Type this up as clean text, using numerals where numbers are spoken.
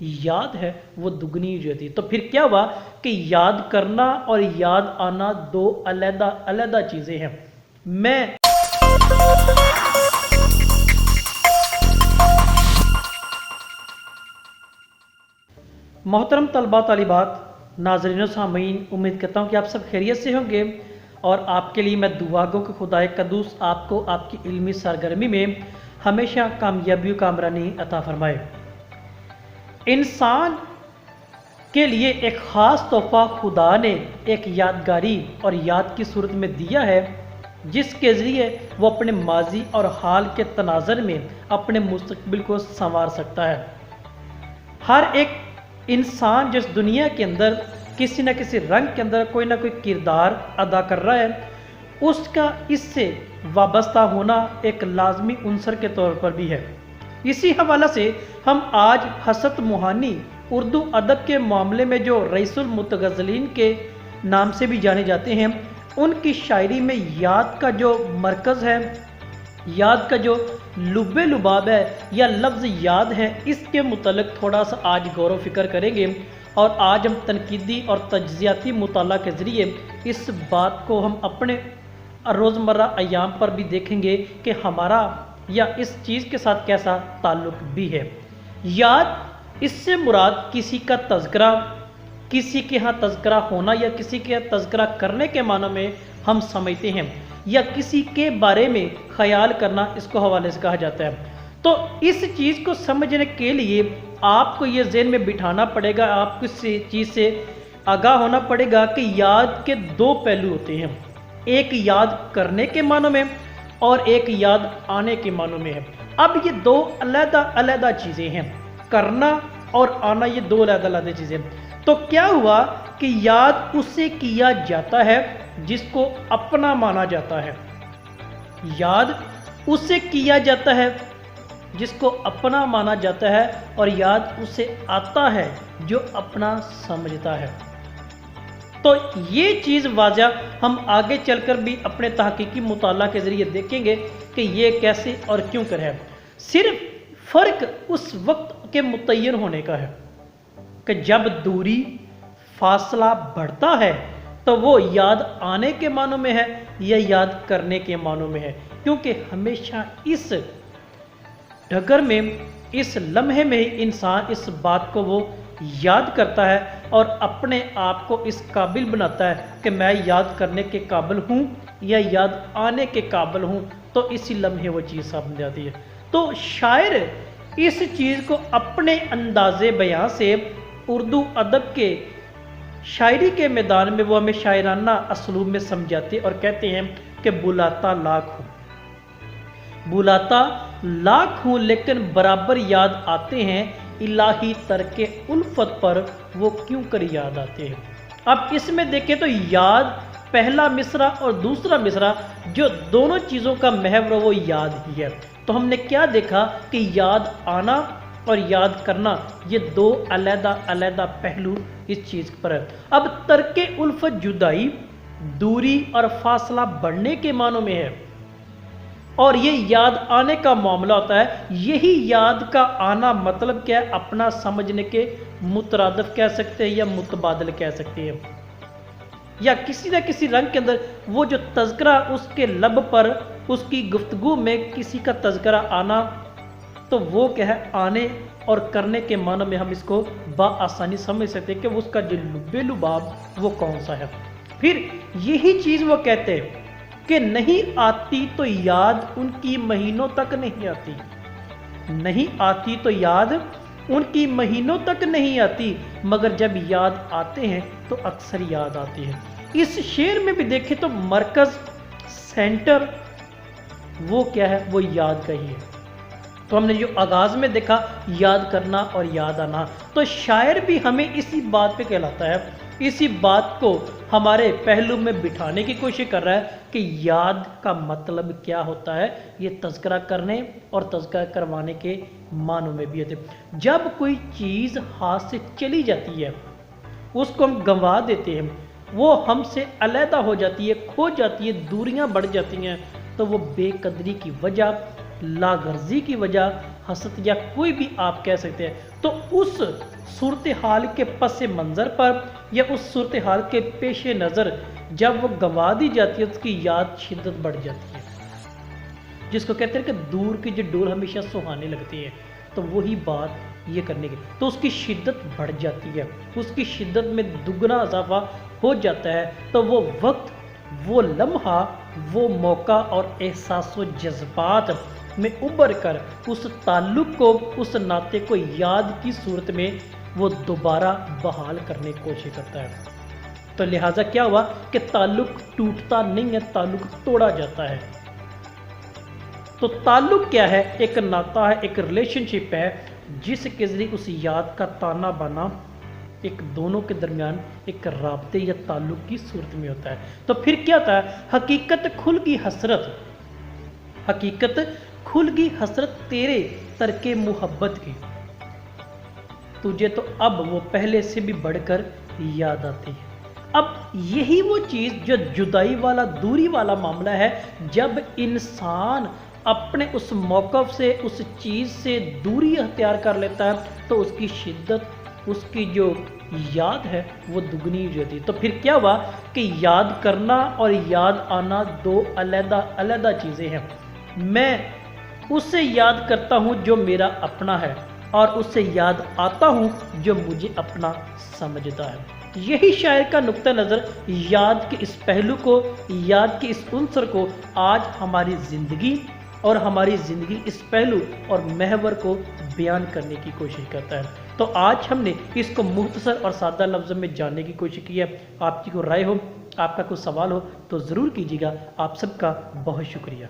یاد ہے وہ دگنی ہو جاتی ہے۔ تو پھر کیا ہوا کہ یاد کرنا اور یاد آنا دو علیحدہ علیحدہ چیزیں ہیں۔ میں محترم طلباء طالبات، ناظرین و سامعین، امید کرتا ہوں کہ آپ سب خیریت سے ہوں گے، اور آپ کے لیے میں دعا گو کہ خدائے قدوس آپ کو آپ کی علمی سرگرمی میں ہمیشہ کامیابی و کامرانی عطا فرمائے۔ انسان کے لیے ایک خاص تحفہ خدا نے ایک یادگاری اور یاد کی صورت میں دیا ہے، جس کے ذریعے وہ اپنے ماضی اور حال کے تناظر میں اپنے مستقبل کو سنوار سکتا ہے۔ ہر ایک انسان جس دنیا کے اندر کسی نہ کسی رنگ کے اندر کوئی نہ کوئی کردار ادا کر رہا ہے، اس کا اس سے وابستہ ہونا ایک لازمی عنصر کے طور پر بھی ہے۔ اسی حوالہ سے ہم آج حسرت موہانی اردو ادب کے معاملے میں جو رئیس المتغزلین کے نام سے بھی جانے جاتے ہیں، ان کی شاعری میں یاد کا جو مرکز ہے، یاد کا جو لب لباب ہے یا لفظ یاد ہے، اس کے متعلق تھوڑا سا آج غور و فکر کریں گے، اور آج ہم تنقیدی اور تجزیاتی مطالعہ کے ذریعے اس بات کو ہم اپنے روزمرہ ایام پر بھی دیکھیں گے کہ ہمارا یا اس چیز کے ساتھ کیسا تعلق بھی ہے۔ یاد، اس سے مراد کسی کا تذکرہ، کسی کے ہاں تذکرہ ہونا یا کسی کے تذکرہ کرنے کے معنی میں ہم سمجھتے ہیں، یا کسی کے بارے میں خیال کرنا اس کو حوالے سے کہا جاتا ہے۔ تو اس چیز کو سمجھنے کے لیے آپ کو یہ ذہن میں بٹھانا پڑے گا، آپ کو اس چیز سے آگاہ ہونا پڑے گا کہ یاد کے دو پہلو ہوتے ہیں، ایک یاد کرنے کے معنوں میں اور ایک یاد آنے کے معنوں میں ہے۔ اب یہ دو علیحدہ علیحدہ چیزیں ہیں، کرنا اور آنا، یہ دو علیحدہ علیحدہ چیزیں ہیں۔ تو کیا ہوا کہ یاد اسے کیا جاتا ہے جس کو اپنا مانا جاتا ہے، یاد اسے کیا جاتا ہے جس کو اپنا مانا جاتا ہے، اور یاد اسے آتا ہے جو اپنا سمجھتا ہے۔ تو یہ چیز واضح ہم آگے چل کر بھی اپنے تحقیقی مطالعہ کے ذریعے دیکھیں گے کہ یہ کیسے اور کیوں کر ہے۔ صرف فرق اس وقت کے متعین ہونے کا ہے کہ جب دوری، فاصلہ بڑھتا ہے تو وہ یاد آنے کے معنوں میں ہے یا یاد کرنے کے معنوں میں ہے، کیونکہ ہمیشہ اس ڈگر میں، اس لمحے میں انسان اس بات کو وہ یاد کرتا ہے اور اپنے آپ کو اس قابل بناتا ہے کہ میں یاد کرنے کے قابل ہوں یا یاد آنے کے قابل ہوں، تو اسی لمحے وہ چیز سامنے آتی ہے۔ تو شاعر اس چیز کو اپنے انداز بیان سے اردو ادب کے شاعری کے میدان میں وہ ہمیں شاعرانہ اسلوب میں سمجھاتے اور کہتے ہیں کہ بلاتا لاکھ ہوں، بلاتا لاکھ ہوں لیکن برابر یاد آتے ہیں، الہی ترک الفت پر وہ کیوں کر یاد آتے ہیں۔ اب اس میں دیکھیں تو یاد، پہلا مصرع اور دوسرا مصرع، جو دونوں چیزوں کا محور وہ یاد ہی ہے۔ تو ہم نے کیا دیکھا کہ یاد آنا اور یاد کرنا، یہ دو علیحدہ علیحدہ پہلو اس چیز پر ہے۔ اب ترک الفت جدائی، دوری اور فاصلہ بڑھنے کے معنوں میں ہے، اور یہ یاد آنے کا معاملہ ہوتا ہے۔ یہی یاد کا آنا مطلب کیا ہے؟ اپنا سمجھنے کے مترادف کہہ سکتے ہیں یا متبادل کہہ سکتے ہیں، یا کسی نہ کسی رنگ کے اندر وہ جو تذکرہ اس کے لب پر، اس کی گفتگو میں کسی کا تذکرہ آنا، تو وہ کیا ہے؟ آنے اور کرنے کے معنی میں ہم اس کو بآسانی سمجھ سکتے ہیں کہ اس کا جو لب لباب وہ کون سا ہے۔ پھر یہی چیز وہ کہتے ہیں کہ نہیں آتی تو یاد ان کی مہینوں تک نہیں آتی، نہیں آتی تو یاد ان کی مہینوں تک نہیں آتی، مگر جب یاد آتے ہیں تو اکثر یاد آتی ہے۔ اس شعر میں بھی دیکھیں تو مرکز، سینٹر وہ کیا ہے؟ وہ یاد کا ہی ہے۔ تو ہم نے جو آغاز میں دیکھا یاد کرنا اور یاد آنا، تو شاعر بھی ہمیں اسی بات پہ کہلاتا ہے، اسی بات کو ہمارے پہلو میں بٹھانے کی کوشش کر رہا ہے کہ یاد کا مطلب کیا ہوتا ہے۔ یہ تذکرہ کرنے اور تذکرہ کروانے کے معنوں میں بھی ہوتے ہیں۔ جب کوئی چیز ہاتھ سے چلی جاتی ہے، اس کو ہم گنوا دیتے ہیں، وہ ہم سے علیحدہ ہو جاتی ہے، کھو جاتی ہے، دوریاں بڑھ جاتی ہیں، تو وہ بے قدری کی وجہ، لاغرضی کی وجہ، حسد یا کوئی بھی آپ کہہ سکتے ہیں، تو اس صورتحال کے پس منظر پر یا اس صورتحال کے پیش نظر جب وہ گنوا دی جاتی ہے، اس کی یاد شدت بڑھ جاتی ہے، جس کو کہتے ہیں کہ دور کی جو ڈول ہمیشہ سہانے لگتی ہے، تو وہی بات یہ کرنے کی، تو اس کی شدت بڑھ جاتی ہے، اس کی شدت میں دگنا اضافہ ہو جاتا ہے۔ تو وہ وقت، وہ لمحہ، وہ موقع اور احساس و جذبات میں ابھر کر اس تعلق کو، اس ناطے کو یاد کی صورت میں وہ دوبارہ بحال کرنے کی کوشش کرتا ہے۔ تو لہٰذا کیا ہوا کہ تعلق ٹوٹتا نہیں ہے، تعلق توڑا جاتا ہے۔ تو تعلق کیا ہے؟ ایک ناطہ ہے، ایک ریلیشن شپ ہے، جس کے ذریعے اس یاد کا تانا بانا ایک دونوں کے درمیان ایک رابطے یا تعلق کی صورت میں ہوتا ہے۔ تو پھر کیا ہوتا ہے؟ حقیقت کھل گئی حسرت، حقیقت کھل گئی حسرت تیرے ترک محبت کی، تجھے تو اب وہ پہلے سے بھی بڑھ کر یاد آتی ہے۔ اب یہی وہ چیز جو جدائی والا، دوری والا معاملہ ہے، جب انسان اپنے اس موقف سے، اس چیز سے دوری اختیار کر لیتا ہے، تو اس کی شدت، اس کی جو یاد ہے وہ دگنی ہو جاتی ہے۔ تو پھر کیا ہوا کہ یاد کرنا اور یاد آنا دو علیحدہ علیحدہ چیزیں ہیں۔ میں اس سے یاد کرتا ہوں جو میرا اپنا ہے، اور اس سے یاد آتا ہوں جو مجھے اپنا سمجھتا ہے۔ یہی شاعر کا نقطہ نظر یاد کے اس پہلو کو، یاد کے اس عنصر کو آج ہماری زندگی اور ہماری زندگی اس پہلو اور محور کو بیان کرنے کی کوشش کرتا ہے۔ تو آج ہم نے اس کو مختصر اور سادہ لفظوں میں جاننے کی کوشش کی ہے۔ آپ کی کوئی رائے ہو، آپ کا کوئی سوال ہو تو ضرور کیجیے گا۔ آپ سب کا بہت شکریہ۔